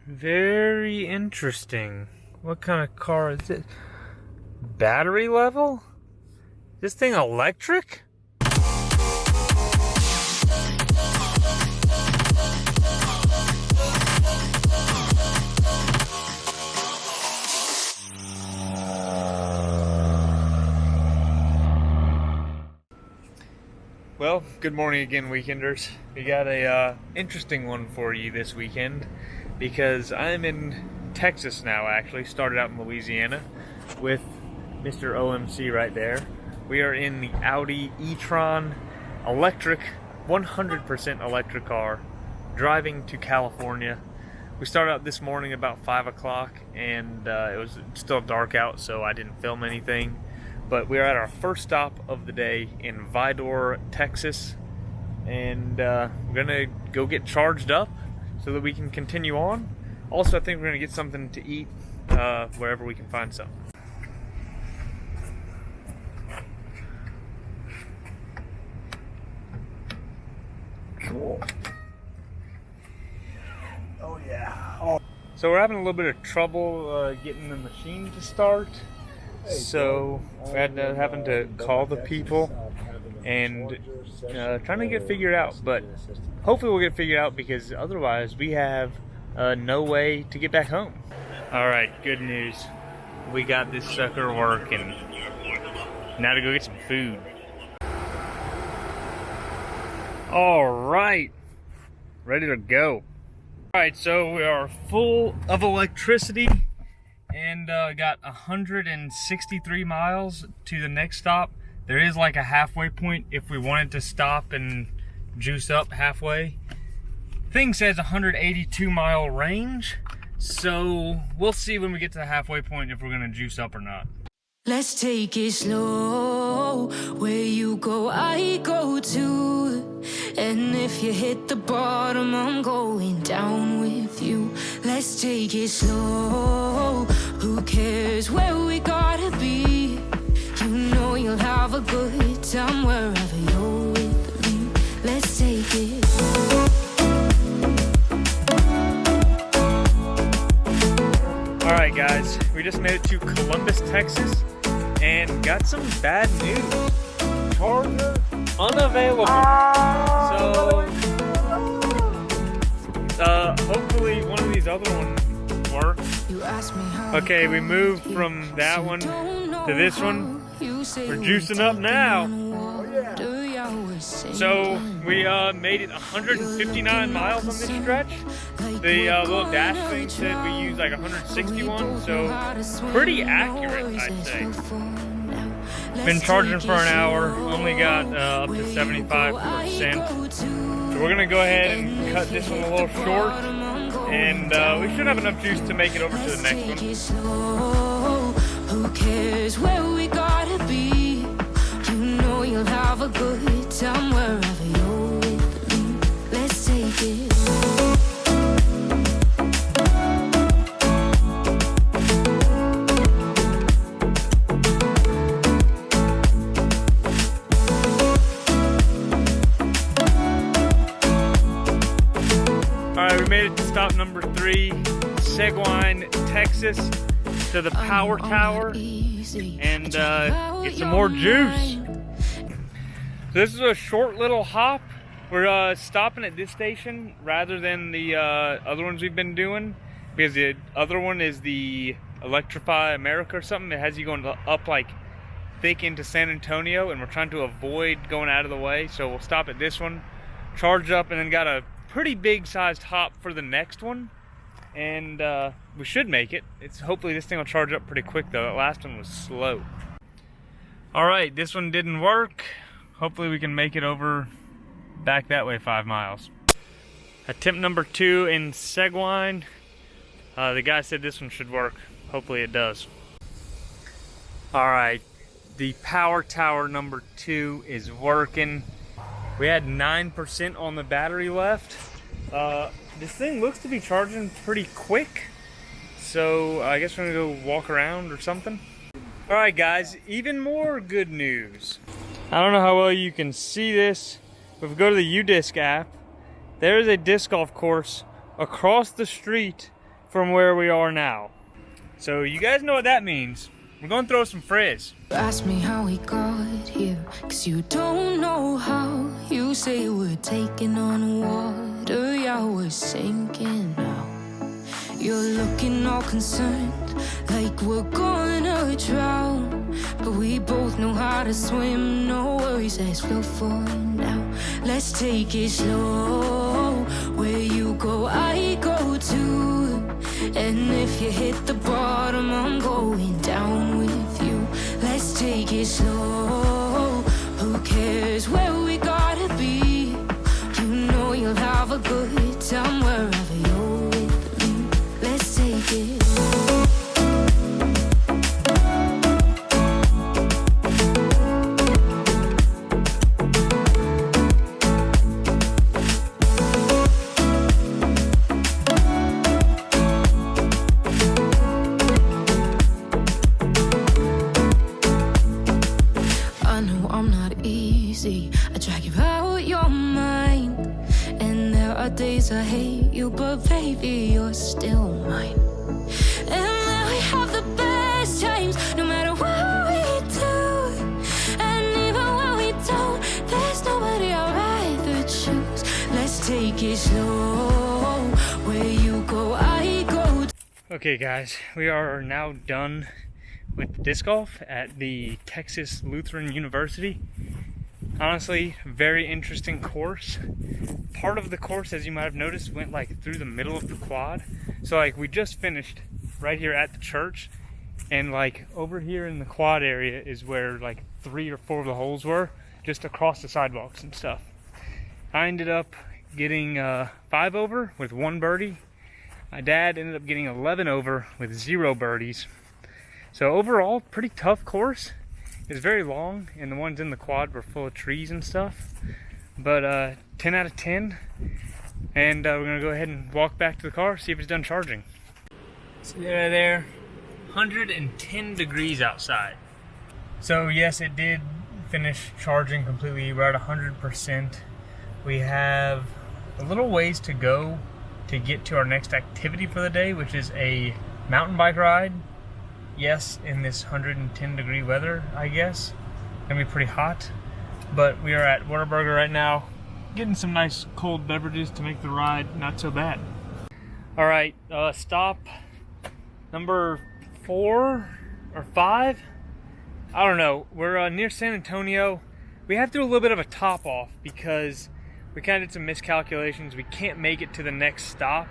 Very interesting. What kind of car is it? Battery level? This thing electric? Well, good morning again, weekenders. We got a interesting one for you this weekend because I'm in Texas now. Actually, started out in Louisiana with Mr. OMC right there. We are in the Audi e-tron electric, 100% electric car, driving to California. We started out this morning about 5 o'clock, and it was still dark out, so I didn't film anything. But we are at our first stop of the day in Vidor, Texas, and we're gonna go get charged up so that we can continue on. Also, I think we're gonna get something to eat wherever we can find some. Cool. Oh yeah. Oh. So we're having a little bit of trouble getting the machine to start. So we had to having to call the people and trying to get it figured out, but hopefully we'll get it figured out because otherwise we have no way to get back home. All right, good news. We got this sucker working. Now to go get some food. All right, ready to go. All right, so we are full of electricity. And got 163 miles to the next stop. There is like a halfway point if we wanted to stop and juice up halfway. Thing says 182 mile range, so we'll see when we get to the halfway point if we're gonna juice up or not. Let's take it slow. Where you go, I go too. And if you hit the bottom, I'm going down with you. Let's take it slow. Who cares where we gotta be? You know you'll have a good time wherever you're with me. Let's take it. Alright guys, we just made it to Columbus, Texas, and got some bad news. Charger unavailable. So hopefully one of these other ones works. Okay, we moved from that one to this one. We're juicing up now. So we made it 159 miles on this stretch. The little dash thing said we used like 161, so pretty accurate, I'd say. Been charging for an hour, only got up to 75%. So we're gonna go ahead and cut this one a little short, and we should have enough juice to make it over to the next one. Who cares where we gotta be? You know you'll have a good time wherever you're with me. Let's take it. Alright, we made it to stop number 3, Seguin, Texas, to the power tower, and get some more juice. So this is a short little hop. We're stopping at this station rather than the other ones we've been doing, because the other one is the Electrify America or something that has you going up like thick into San Antonio, and we're trying to avoid going out of the way. So we'll stop at this one, charge up, and then got a pretty big sized hop for the next one, and we should make it. Hopefully this thing will charge up pretty quick though. That last one was slow. All right, this one didn't work. Hopefully we can make it over back that way 5 miles. Attempt number 2 in Seguin. The guy said this one should work. Hopefully it does. All right, the power tower number 2 is working. We had 9% on the battery left. This thing looks to be charging pretty quick, so I guess we're gonna go walk around or something. All right guys, even more good news. I don't know how well you can see this, but if we go to the UDisc app, there is a disc golf course across the street from where we are now. So you guys know what that means. We're gonna throw some frizz. Ask me how we got here, cause you don't know how. You say we're taking on water, yeah, we're sinking now. You're looking all concerned, like we're gonna drown. But we both know how to swim, no worries, let's flow for now. Let's take it slow, where you go, I go too. And if you hit the bottom, I'm going down with you. Let's take it slow, who cares where we gotta be? You know you'll have a good time wherever you're with me. Let's take it. I drag you out your mind, and there are days I hate you, but baby, you're still mine. And then we have the best times, no matter what we do. And even when we don't, there's nobody I'd rather choose. Let's take it slow, where you go, I go. Okay guys, we are now done with disc golf at the Texas Lutheran University. Honestly, very interesting course. Part of the course, as you might have noticed, went like through the middle of the quad. So like we just finished right here at the church, and like over here in the quad area is where like 3 or 4 of the holes were, just across the sidewalks and stuff. I ended up getting 5 over with 1 birdie. My dad ended up getting 11 over with 0 birdies. So overall, pretty tough course. It's very long, and the ones in the quad were full of trees and stuff. But 10 out of 10. And we're gonna go ahead and walk back to the car, see if it's done charging. See there, 110 degrees outside. So yes, it did finish charging completely. We're at 100%. We have a little ways to go to get to our next activity for the day, which is a mountain bike ride. Yes, in this 110 degree weather, I guess. Gonna be pretty hot. But we are at Whataburger right now, getting some nice cold beverages to make the ride not so bad. Alright, stop number 4 or 5. I don't know. We're near San Antonio. We have to do a little bit of a top off because we kind of did some miscalculations. We can't make it to the next stop.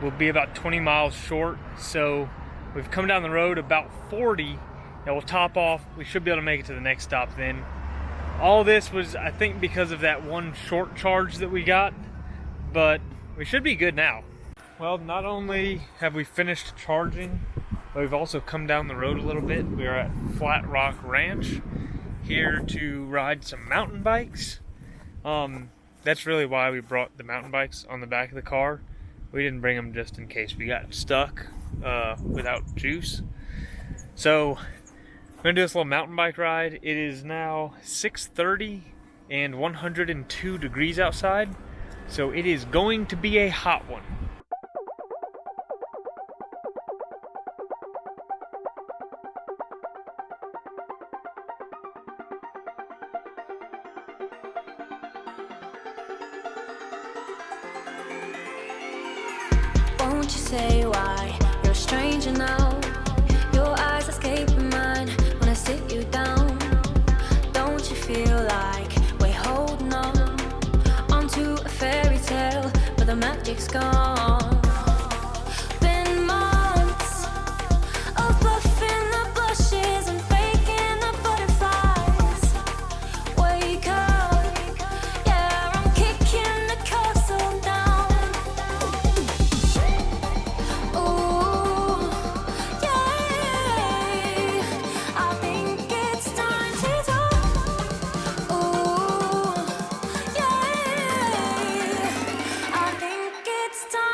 We'll be about 20 miles short, so we've come down the road about 40, and we'll top off. We should be able to make it to the next stop then. All this was, I think, because of that one short charge that we got, but we should be good now. Well, not only have we finished charging, but we've also come down the road a little bit. We are at Flat Rock Ranch, here to ride some mountain bikes. That's really why we brought the mountain bikes on the back of the car. We didn't bring them just in case we got stuck without juice. So we're gonna do this little mountain bike ride. It is now 6:30 and 102 degrees outside, so it is going to be a hot one. Won't you say why you're a stranger now? Your eyes escaping mine when I sit you down. Don't you feel like we're holding on onto a fairy tale, but the magic's gone? Been months of bluffing the blushes and faking the butterflies. Wake up, yeah, I'm kicking the castle down. Ooh, yeah, I think it's time to talk. Ooh, yeah, I think it's time.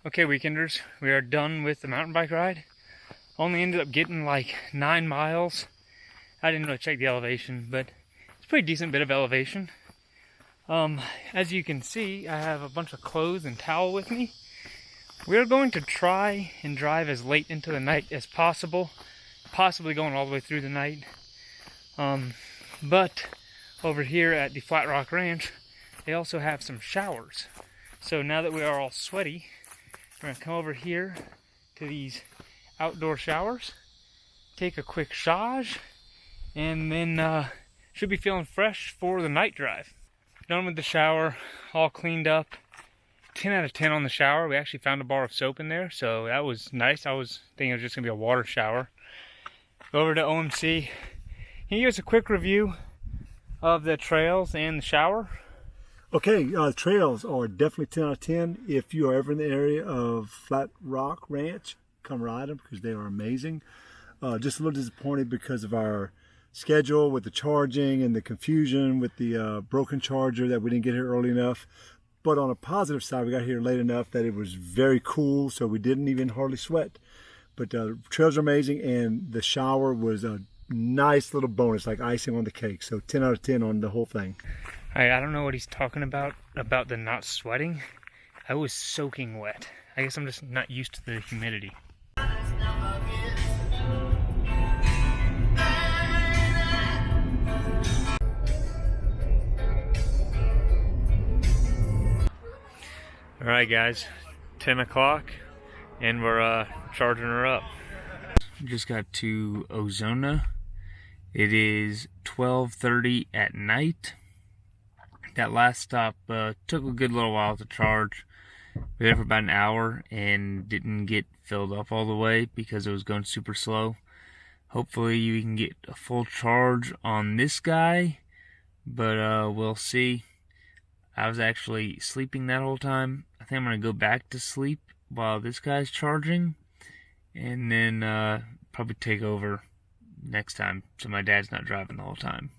Okay, weekenders, we are done with the mountain bike ride. Only ended up getting like 9 miles. I didn't really check the elevation, but it's a pretty decent bit of elevation. As you can see, I have a bunch of clothes and towel with me. We're going to try and drive as late into the night as possible, possibly going all the way through the night. But over here at the Flat Rock Ranch, they also have some showers. So now that we are all sweaty, we're gonna come over here to these outdoor showers, take a quick shage, and then should be feeling fresh for the night drive. Done with the shower, all cleaned up. 10 out of 10 on the shower. We actually found a bar of soap in there, so that was nice. I was thinking it was just gonna be a water shower. Go over to OMC. Can you give us a quick review of the trails and the shower? Okay, trails are definitely 10 out of 10. If you are ever in the area of Flat Rock Ranch, come ride them because they are amazing. Just a little disappointed because of our schedule with the charging and the confusion with the broken charger that we didn't get here early enough. But on a positive side, we got here late enough that it was very cool, so we didn't even hardly sweat. But trails are amazing, and the shower was a nice little bonus, like icing on the cake. So 10 out of 10 on the whole thing. I don't know what he's talking about the not sweating. I was soaking wet. I guess I'm just not used to the humidity. Alright guys, 10 o'clock and we're charging her up. Just got to Ozona. It is 12:30 at night. That last stop took a good little while to charge. We were there for about an hour and didn't get filled up all the way because it was going super slow. Hopefully you can get a full charge on this guy, but we'll see. I was actually sleeping that whole time. I think I'm going to go back to sleep while this guy's charging, and then probably take over next time so my dad's not driving the whole time.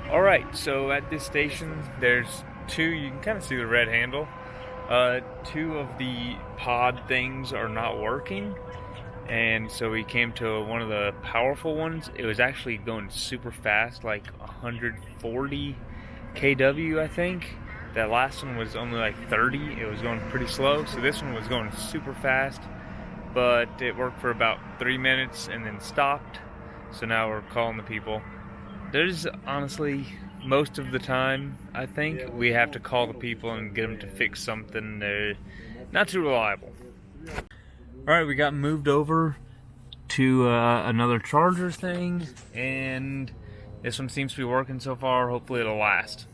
Alright, so at this station there's two, you can kind of see the red handle. Two of the pod things are not working, and so we came to one of the powerful ones. It was actually going super fast, like 140 kW I think. That last one was only like 30. It was going pretty slow, so this one was going super fast, but it worked for about 3 minutes and then stopped. So now we're calling the people. There's honestly, most of the time, I think, we have to call the people and get them to fix something. They're not too reliable. Alright, we got moved over to another charger thing, and this one seems to be working so far. Hopefully it'll last.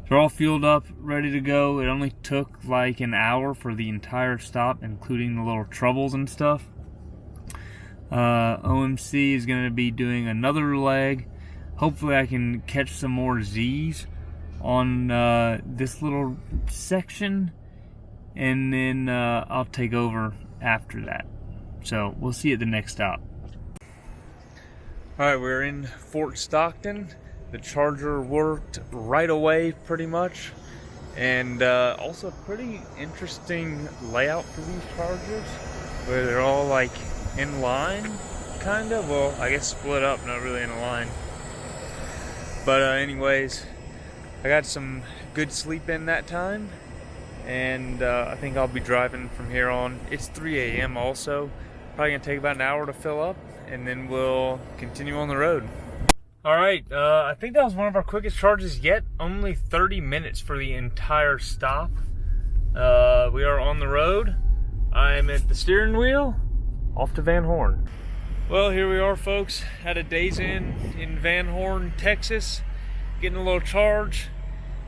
They're all fueled up, ready to go. It only took like an hour for the entire stop, including the little troubles and stuff. OMC is going to be doing another leg. Hopefully I can catch some more Z's on this little section, and then I'll take over after that. So we'll see you at the next stop. Alright, we're in Fort Stockton. The charger worked right away pretty much, and also pretty interesting layout for these chargers where they're all like in line, kind of. Well, I guess split up, not really in a line. But anyways, I got some good sleep in that time, and I think I'll be driving from here on. It's 3 a.m. also. Probably gonna take about an hour to fill up, and then we'll continue on the road. Alright, I think that was one of our quickest charges yet. Only 30 minutes for the entire stop. We are on the road. I'm at the steering wheel, off to Van Horn. Well, here we are, folks, at a Days Inn in Van Horn, Texas, getting a little charge.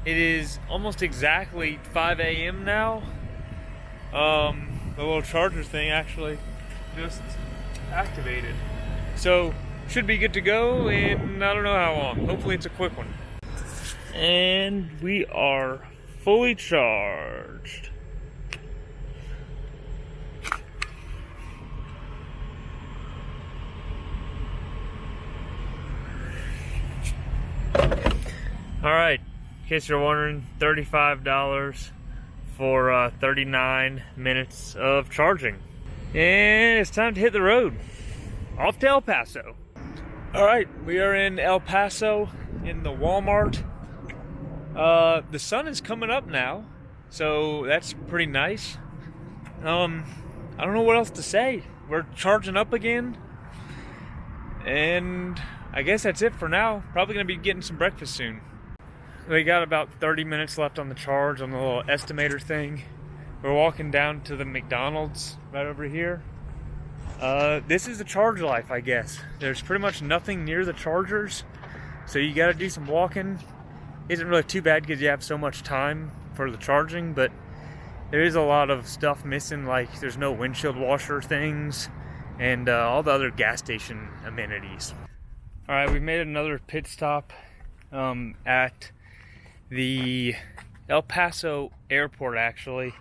It is almost exactly 5 a.m. now. The little charger thing actually just activated. So, should be good to go in I don't know how long. Hopefully it's a quick one. And we are fully charged. Alright, in case you're wondering, $35 for 39 minutes of charging. And it's time to hit the road. Off to El Paso. All right, we are in El Paso in the Walmart. The sun is coming up now, so that's pretty nice. I don't know what else to say. We're charging up again, and I guess that's it for now. Probably gonna be getting some breakfast soon. We got about 30 minutes left on the charge on the little estimator thing. We're walking down to the McDonald's right over here. This is the charge life, I guess. There's pretty much nothing near the chargers, so you gotta do some walking. Isn't really too bad because you have so much time for the charging, but there is a lot of stuff missing, like there's no windshield washer things and all the other gas station amenities. All right, we've made another pit stop at the El Paso airport, actually.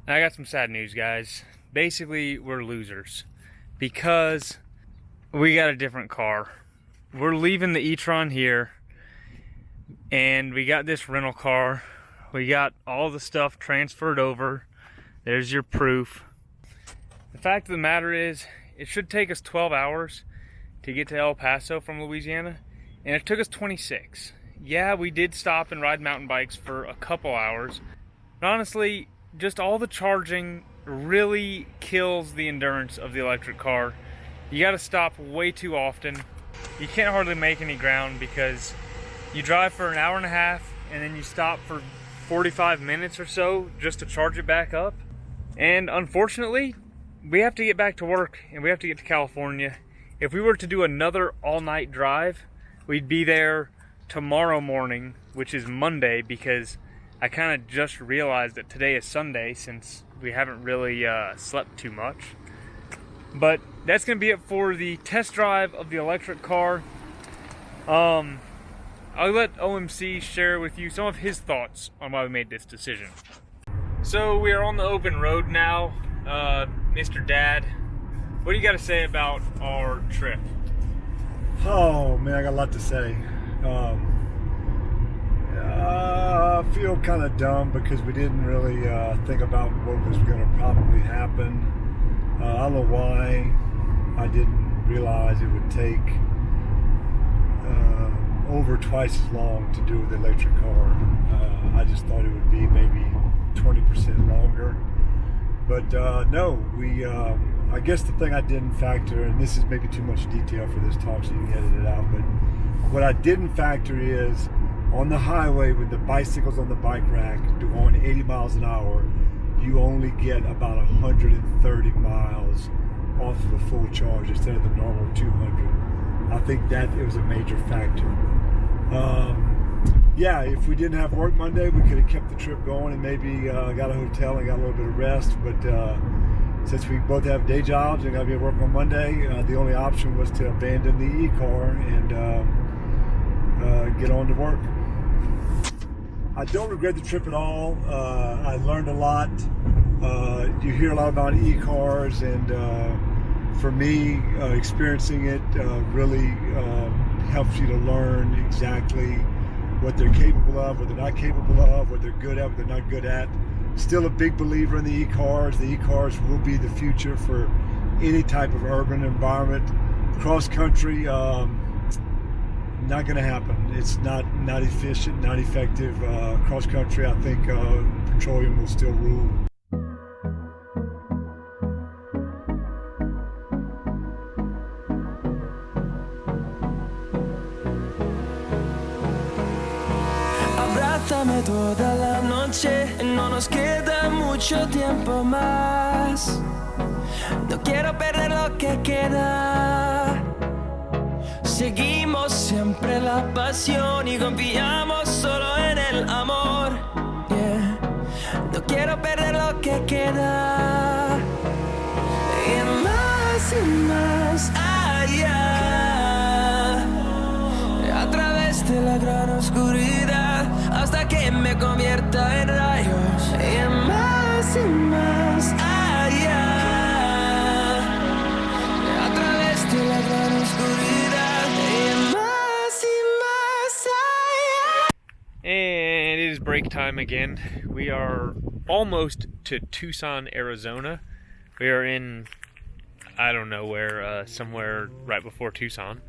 And I got some sad news, guys. Basically, we're losers because we got a different car. We're leaving the e-tron here, and we got this rental car. We got all the stuff transferred over. There's your proof. The fact of the matter is, it should take us 12 hours to get to El Paso from Louisiana, and it took us 26. Yeah, we did stop and ride mountain bikes for a couple hours, but honestly, just all the charging really kills the endurance of the electric car. You gotta stop way too often. You can't hardly make any ground because you drive for an hour and a half and then you stop for 45 minutes or so just to charge it back up. And unfortunately, we have to get back to work and we have to get to California. If we were to do another all-night drive, we'd be there tomorrow morning, which is Monday, because I kind of just realized that today is Sunday since we haven't really slept too much. But that's going to be it for the test drive of the electric car. I'll let OMC share with you some of his thoughts on why we made this decision. So we are on the open road now. Mr. Dad, what do you got to say about our trip? Oh man, I got a lot to say. I feel kind of dumb because we didn't really think about what was going to probably happen. I don't know why I didn't realize it would take over twice as long to do with the electric car. I just thought it would be maybe 20% longer. But no, I guess the thing I didn't factor, and this is maybe too much detail for this talk so you can edit it out, but what I didn't factor is on the highway with the bicycles on the bike rack going 80 miles an hour, you only get about 130 miles off of a full charge instead of the normal 200. I think that it was a major factor. Yeah, if we didn't have work Monday, we could have kept the trip going and maybe got a hotel and got a little bit of rest. But since we both have day jobs and got to be at work on Monday, the only option was to abandon the e-car and get on to work. I don't regret the trip at all. I learned a lot. You hear a lot about e-cars, and for me, experiencing it really helps you to learn exactly what they're capable of, what they're not capable of, what they're good at, what they're not good at. Still a big believer in the e-cars. The e-cars will be the future for any type of urban environment. Cross country, not going to happen. It's not efficient, not effective. Cross country, I think petroleum will still rule. Abrázame toda la noche, no nos queda mucho tiempo más. No quiero perder lo que queda. Seguimos siempre la pasión y confiamos solo en el amor. Yeah. No quiero perder lo que queda. Y más allá. A través de la gran oscuridad hasta que me convierta en rayos. Y más allá. A través de la gran oscuridad. And it is break time again. We are almost to Tucson, Arizona. We are in, I don't know where, somewhere right before Tucson.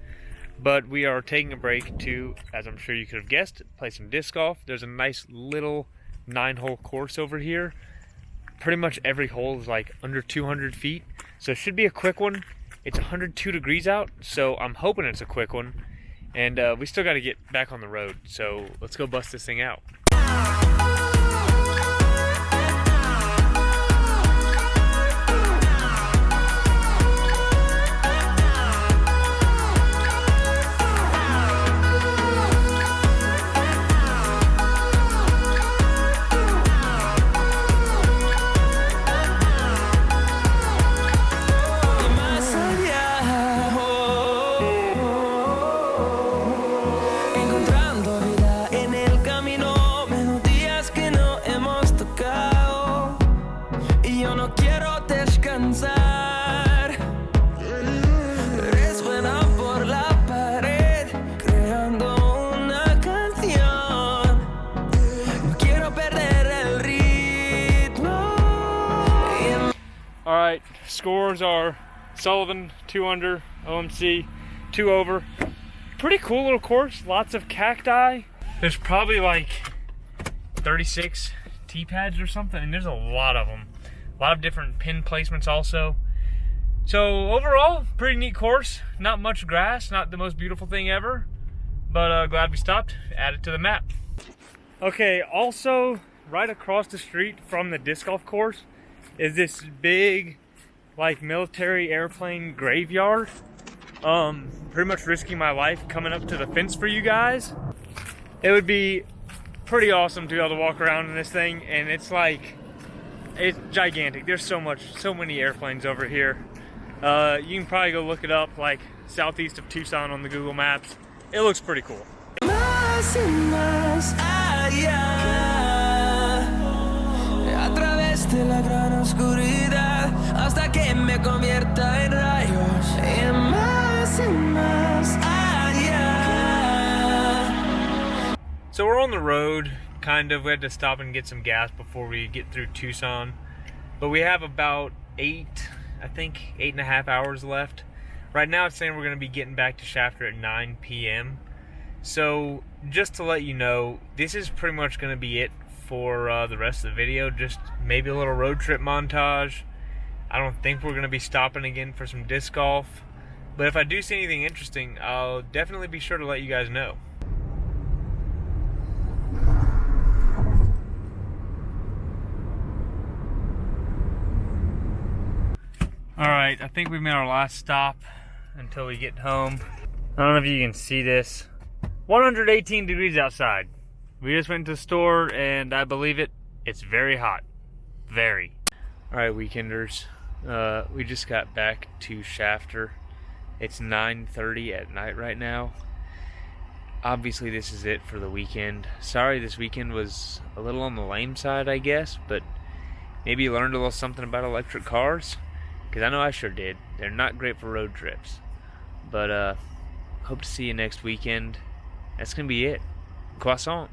But we are taking a break to, as I'm sure you could have guessed, play some disc golf. There's a nice little 9-hole course over here. Pretty much every hole is like under 200 feet. So it should be a quick one. It's 102 degrees out, so I'm hoping it's a quick one. And we still got to get back on the road. So let's go bust this thing out. Alright, scores are Sullivan 2 under, OMC 2 over. Pretty cool little course, lots of cacti. There's probably like 36 tee pads or something, and there's a lot of them. A lot of different pin placements also. So overall, pretty neat course. Not much grass, not the most beautiful thing ever, but glad we stopped, add it to the map. Okay, also right across the street from the disc golf course is this big, like, military airplane graveyard. Pretty much risking my life coming up to the fence for you guys. It would be pretty awesome to be able to walk around in this thing, and it's like, it's gigantic. There's so many airplanes over here. You can probably go look it up, like southeast of Tucson on the Google Maps. It looks pretty cool. Más y más allá, a través de la gran oscuridad, hasta que me convierta en rayos, y más allá. So we're on the road, kind of. We had to stop and get some gas before we get through Tucson, but we have about 8.5 hours left. Right now it's saying we're going to be getting back to Shafter at 9 p.m. So just to let you know, this is pretty much going to be it for the rest of the video. Just maybe a little road trip montage. I don't think we're going to be stopping again for some disc golf, but if I do see anything interesting, I'll definitely be sure to let you guys know. Alright, I think we made our last stop until we get home. I don't know if you can see this. 118 degrees outside. We just went to the store and I believe it, it's very hot. Very. Alright, weekenders. We just got back to Shafter. It's 9:30 at night right now. Obviously this is it for the weekend. Sorry this weekend was a little on the lame side, I guess, but maybe you learned a little something about electric cars. Because I know I sure did. They're not great for road trips. But hope to see you next weekend. That's going to be it. Croissant.